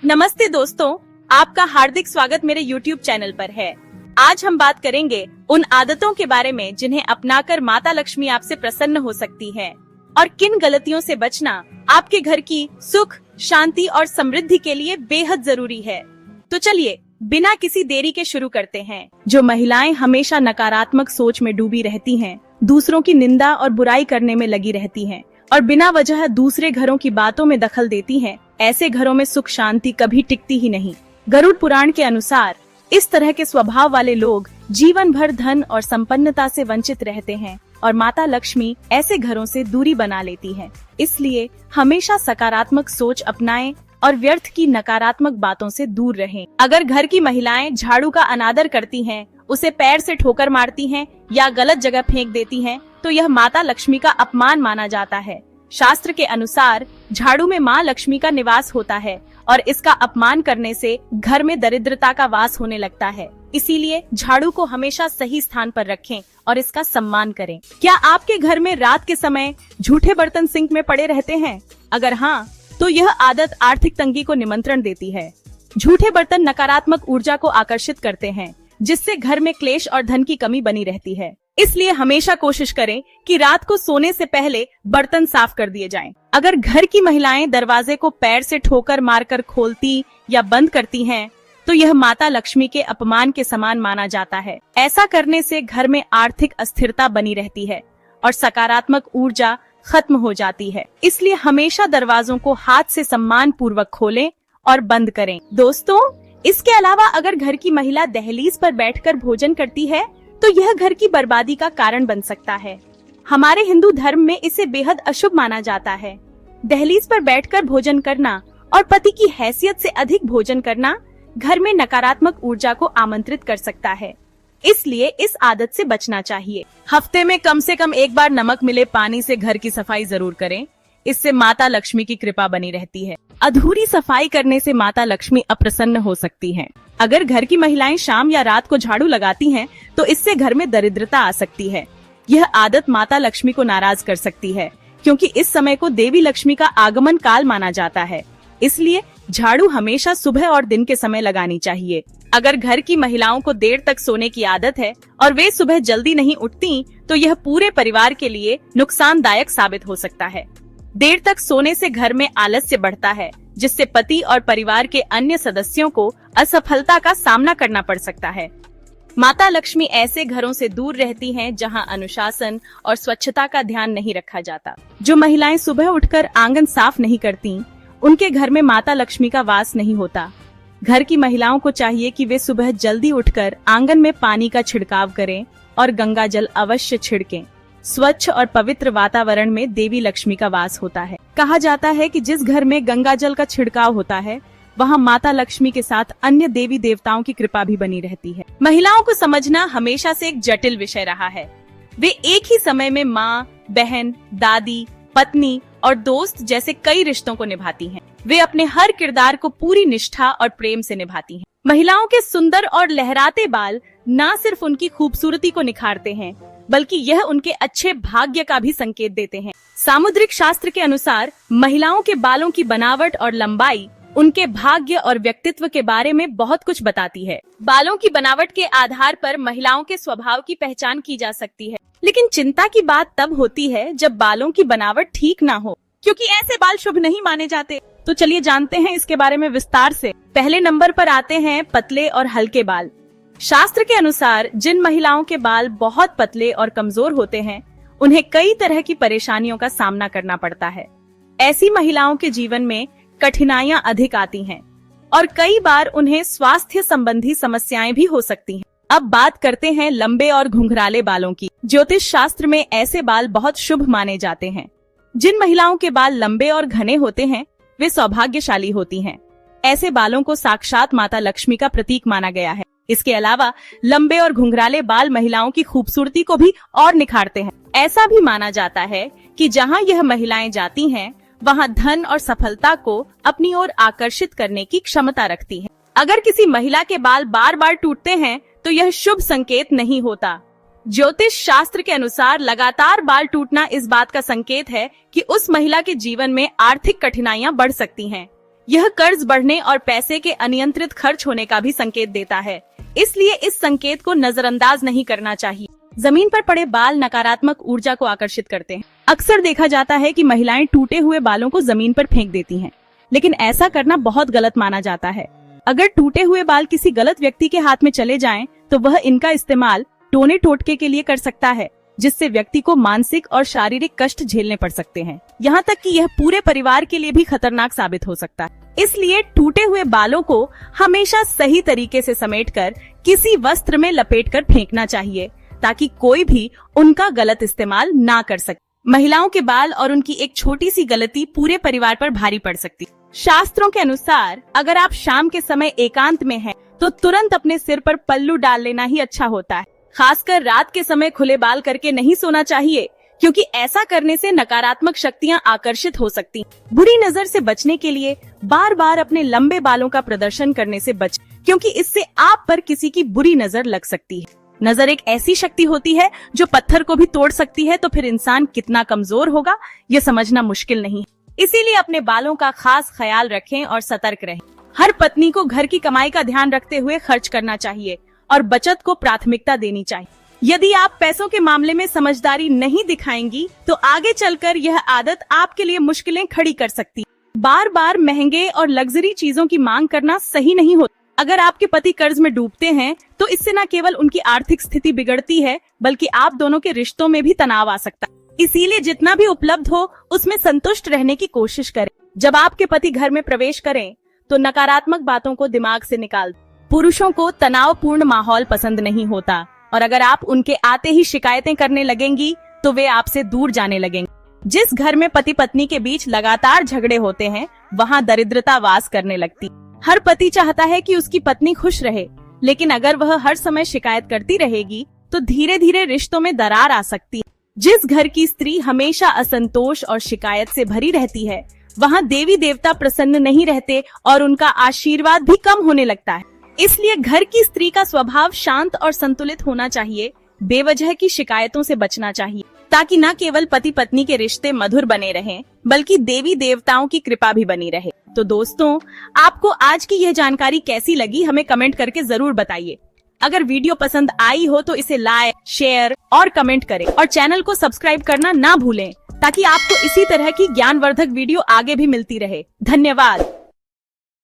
नमस्ते दोस्तों, आपका हार्दिक स्वागत मेरे YouTube चैनल पर है। आज हम बात करेंगे उन आदतों के बारे में जिन्हें अपनाकर माता लक्ष्मी आपसे प्रसन्न हो सकती है और किन गलतियों से बचना आपके घर की सुख, शांति और समृद्धि के लिए बेहद जरूरी है। तो चलिए बिना किसी देरी के शुरू करते हैं। जो महिलाएं हमेशा नकारात्मक सोच में डूबी रहती हैं, दूसरों की निंदा और बुराई करने में लगी रहती हैं और बिना वजह दूसरे घरों की बातों में दखल देती हैं, ऐसे घरों में सुख शांति कभी टिकती ही नहीं। गरुड़ पुराण के अनुसार इस तरह के स्वभाव वाले लोग जीवन भर धन और संपन्नता से वंचित रहते हैं और माता लक्ष्मी ऐसे घरों से दूरी बना लेती है। इसलिए हमेशा सकारात्मक सोच अपनाएं और व्यर्थ की नकारात्मक बातों से दूर रहें। अगर घर की महिलाएं झाड़ू का अनादर करती हैं, उसे पैर से ठोकर मारती हैं या गलत जगह फेंक देती हैं, तो यह माता लक्ष्मी का अपमान माना जाता है। शास्त्र के अनुसार झाड़ू में माँ लक्ष्मी का निवास होता है और इसका अपमान करने से घर में दरिद्रता का वास होने लगता है। इसीलिए झाड़ू को हमेशा सही स्थान पर रखें और इसका सम्मान करें। क्या आपके घर में रात के समय झूठे बर्तन सिंक में पड़े रहते हैं? अगर हाँ, तो यह आदत आर्थिक तंगी को निमंत्रण देती है। झूठे बर्तन नकारात्मक ऊर्जा को आकर्षित करते हैं, जिससे घर में क्लेश और धन की कमी बनी रहती है। इसलिए हमेशा कोशिश करें कि रात को सोने से पहले बर्तन साफ कर दिए जाएं। अगर घर की महिलाएं दरवाजे को पैर से ठोकर मारकर खोलती या बंद करती हैं, तो यह माता लक्ष्मी के अपमान के समान माना जाता है। ऐसा करने से घर में आर्थिक अस्थिरता बनी रहती है और सकारात्मक ऊर्जा खत्म हो जाती है। इसलिए हमेशा दरवाजों को हाथ से सम्मान पूर्वक खोलें और बंद करें। दोस्तों, इसके अलावा अगर घर की महिला दहलीज पर बैठकर भोजन करती है, तो यह घर की बर्बादी का कारण बन सकता है। हमारे हिंदू धर्म में इसे बेहद अशुभ माना जाता है। दहलीज पर बैठकर भोजन करना और पति की हैसियत से अधिक भोजन करना घर में नकारात्मक ऊर्जा को आमंत्रित कर सकता है। इसलिए इस आदत से बचना चाहिए। हफ्ते में कम से कम एक बार नमक मिले पानी से घर की सफाई जरूर करें। इससे माता लक्ष्मी की कृपा बनी रहती है। अधूरी सफाई करने से माता लक्ष्मी अप्रसन्न हो सकती हैं। अगर घर की महिलाएं शाम या रात को झाड़ू लगाती हैं, तो इससे घर में दरिद्रता आ सकती है। यह आदत माता लक्ष्मी को नाराज कर सकती है, क्योंकि इस समय को देवी लक्ष्मी का आगमन काल माना जाता है। इसलिए झाड़ू हमेशा सुबह और दिन के समय लगानी चाहिए। अगर घर की महिलाओं को देर तक सोने की आदत है और वे सुबह जल्दी नहीं उठती, तो यह पूरे परिवार के लिए नुकसानदायक साबित हो सकता है। देर तक सोने से घर में आलस्य बढ़ता है, जिससे पति और परिवार के अन्य सदस्यों को असफलता का सामना करना पड़ सकता है। माता लक्ष्मी ऐसे घरों से दूर रहती हैं जहां अनुशासन और स्वच्छता का ध्यान नहीं रखा जाता। जो महिलाएं सुबह उठकर आंगन साफ नहीं करती, उनके घर में माता लक्ष्मी का वास नहीं होता। घर की महिलाओं को चाहिए कि वे सुबह जल्दी उठकर आंगन में पानी का छिड़काव करें और गंगा जल अवश्य छिड़कें। स्वच्छ और पवित्र वातावरण में देवी लक्ष्मी का वास होता है। कहा जाता है कि जिस घर में गंगा जल का छिड़काव होता है, वहां माता लक्ष्मी के साथ अन्य देवी देवताओं की कृपा भी बनी रहती है। महिलाओं को समझना हमेशा से एक जटिल विषय रहा है। वे एक ही समय में माँ, बहन, दादी, पत्नी और दोस्त जैसे कई रिश्तों को निभाती हैं। वे अपने हर किरदार को पूरी निष्ठा और प्रेम से निभाती हैं। महिलाओं के सुंदर और लहराते बाल न सिर्फ उनकी खूबसूरती को निखारते हैं, बल्कि यह उनके अच्छे भाग्य का भी संकेत देते हैं। सामुद्रिक शास्त्र के अनुसार महिलाओं के बालों की बनावट और लंबाई उनके भाग्य और व्यक्तित्व के बारे में बहुत कुछ बताती है। बालों की बनावट के आधार पर महिलाओं के स्वभाव की पहचान की जा सकती है, लेकिन चिंता की बात तब होती है जब बालों की बनावट ठीक ना हो, क्योंकि ऐसे बाल शुभ नहीं माने जाते। तो चलिए जानते हैं इसके बारे में विस्तार से। पहले नंबर पर आते हैं पतले और हल्के बाल। शास्त्र के अनुसार जिन महिलाओं के बाल बहुत पतले और कमजोर होते हैं, उन्हें कई तरह की परेशानियों का सामना करना पड़ता है। ऐसी महिलाओं के जीवन में कठिनाइयां अधिक आती हैं और कई बार उन्हें स्वास्थ्य संबंधी समस्याएं भी हो सकती हैं। अब बात करते हैं लंबे और घुंघराले बालों की। ज्योतिष शास्त्र में ऐसे बाल बहुत शुभ माने जाते हैं। जिन महिलाओं के बाल लंबे और घने होते हैं, वे सौभाग्यशाली होती हैं। ऐसे बालों को साक्षात माता लक्ष्मी का प्रतीक माना गया है। इसके अलावा लंबे और घुंघराले बाल महिलाओं की खूबसूरती को भी और निखारते हैं। ऐसा भी माना जाता है कि जहां यह महिलाएं जाती हैं, वहां धन और सफलता को अपनी ओर आकर्षित करने की क्षमता रखती हैं। अगर किसी महिला के बाल बार बार टूटते हैं, तो यह शुभ संकेत नहीं होता। ज्योतिष शास्त्र के अनुसार लगातार बाल टूटना इस बात का संकेत है कि उस महिला के जीवन में आर्थिक कठिनाइयां बढ़ सकती हैं। यह कर्ज बढ़ने और पैसे के अनियंत्रित खर्च होने का भी संकेत देता है, इसलिए इस संकेत को नजरअंदाज नहीं करना चाहिए। जमीन पर पड़े बाल नकारात्मक ऊर्जा को आकर्षित करते हैं। अक्सर देखा जाता है कि महिलाएं टूटे हुए बालों को जमीन पर फेंक देती हैं, लेकिन ऐसा करना बहुत गलत माना जाता है। अगर टूटे हुए बाल किसी गलत व्यक्ति के हाथ में चले जाएं, तो वह इनका इस्तेमाल टोने टोटके के लिए कर सकता है, जिससे व्यक्ति को मानसिक और शारीरिक कष्ट झेलने पड़ सकते हैं। यहाँ तक कि यह पूरे परिवार के लिए भी खतरनाक साबित हो सकता है। इसलिए टूटे हुए बालों को हमेशा सही तरीके से समेटकर किसी वस्त्र में लपेटकर फेंकना चाहिए, ताकि कोई भी उनका गलत इस्तेमाल ना कर सके। महिलाओं के बाल और उनकी एक छोटी सी गलती पूरे परिवार पर भारी पड़ सकती है। शास्त्रों के अनुसार अगर आप शाम के समय एकांत में हैं, तो तुरंत अपने सिर पर पल्लू डाल लेना ही अच्छा होता है। खासकर रात के समय खुले बाल करके नहीं सोना चाहिए, क्योंकि ऐसा करने से नकारात्मक शक्तियां आकर्षित हो सकती हैं। बुरी नजर से बचने के लिए बार बार अपने लंबे बालों का प्रदर्शन करने से बचें, क्योंकि इससे आप पर किसी की बुरी नजर लग सकती है। नजर एक ऐसी शक्ति होती है जो पत्थर को भी तोड़ सकती है, तो फिर इंसान कितना कमजोर होगा ये समझना मुश्किल नहीं है। इसीलिए अपने बालों का खास ख्याल रखें और सतर्क रहें। हर पत्नी को घर की कमाई का ध्यान रखते हुए खर्च करना चाहिए और बचत को प्राथमिकता देनी चाहिए। यदि आप पैसों के मामले में समझदारी नहीं दिखाएंगी, तो आगे चलकर यह आदत आपके लिए मुश्किलें खड़ी कर सकती है। बार बार महंगे और लग्जरी चीजों की मांग करना सही नहीं होता। अगर आपके पति कर्ज में डूबते हैं, तो इससे न केवल उनकी आर्थिक स्थिति बिगड़ती है, बल्कि आप दोनों के रिश्तों में भी तनाव आ सकता है। इसीलिए जितना भी उपलब्ध हो उसमें संतुष्ट रहने की कोशिश करें। जब आपके पति घर में प्रवेश करें, तो नकारात्मक बातों को दिमाग से निकाल दें। पुरुषों को तनावपूर्ण माहौल पसंद नहीं होता, और अगर आप उनके आते ही शिकायतें करने लगेंगी, तो वे आपसे दूर जाने लगेंगे। जिस घर में पति पत्नी के बीच लगातार झगड़े होते हैं, वहाँ दरिद्रता वास करने लगती। हर पति चाहता है कि उसकी पत्नी खुश रहे, लेकिन अगर वह हर समय शिकायत करती रहेगी, तो धीरे धीरे रिश्तों में दरार आ सकती है। जिस घर की स्त्री हमेशा असंतोष और शिकायत से भरी रहती है, वहाँ देवी देवता प्रसन्न नहीं रहते और उनका आशीर्वाद भी कम होने लगता है। इसलिए घर की स्त्री का स्वभाव शांत और संतुलित होना चाहिए। बेवजह की शिकायतों से बचना चाहिए, ताकि न केवल पति पत्नी के रिश्ते मधुर बने रहें, बल्कि देवी देवताओं की कृपा भी बनी रहे। तो दोस्तों, आपको आज की यह जानकारी कैसी लगी, हमें कमेंट करके जरूर बताइए। अगर वीडियो पसंद आई हो तो इसे लाइक, शेयर और कमेंट करें, और चैनल को सब्सक्राइब करना ना भूलें, ताकि आपको इसी तरह की ज्ञानवर्धक वीडियो आगे भी मिलती रहे। धन्यवाद।